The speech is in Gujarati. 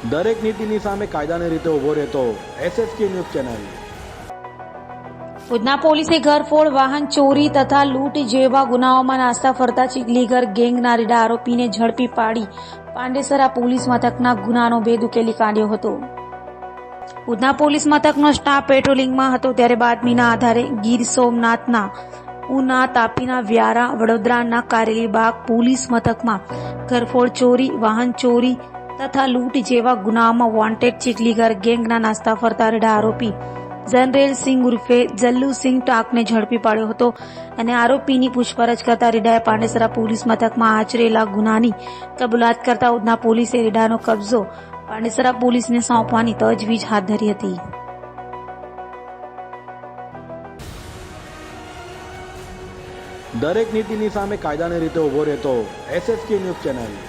દરેક નીતિની સામે કાયદાની રીતે ઊભો રહેતો SSK ન્યૂઝ ચેનલ. ઉધના પોલીસે ઘરફોડ, વાહન ચોરી તથા લૂંટ જેવા ગુનાઓમાં નાસ્તા ફરતા ચીખલીગર ગેંગના રેડા આરોપીને ઝડપી પાડી પાંડેસરા પોલીસ મથકના ગુનાનો ભેદ ઉકેલી કાઢ્યો હતો. ઉધના પોલીસ મથકનો સ્ટાફ પેટ્રોલિંગમાં હતો ત્યારે બાતમીના આધારે ગીર સોમનાથના ઉના, તાપીના વ્યારા, વડોદરાના કારેલીબાગ પોલીસ મથકમાં ઘરફોડ, ચોરી, વાહન ચોરી તથા લૂંટ જેવા ગુનાઓમાં વોન્ટેડ ચીખલીગર ગેંગના નાસ્તા ફરતા રેડા આરોપી જનરેલ સિંહ ઉર્ફે જલ્લુ સિંહ ટાકને ઝડપી પાડ્યો હતો અને આરોપીની પૂછપરછ કરતા રેડાએ પાંડેસરા પોલીસ મથકમાં આચરેલા ગુનાની કબૂલાત કરતા ઉધના પોલીસે રેડાનો કબજો પાંડેસરા પોલીસને સોંપવાની તજવીજ હાથ ધરી હતી. દરેક નીતિની સામે કાયદાની રીતે ઊભો રહેતો SSK ન્યૂઝ ચેનલ.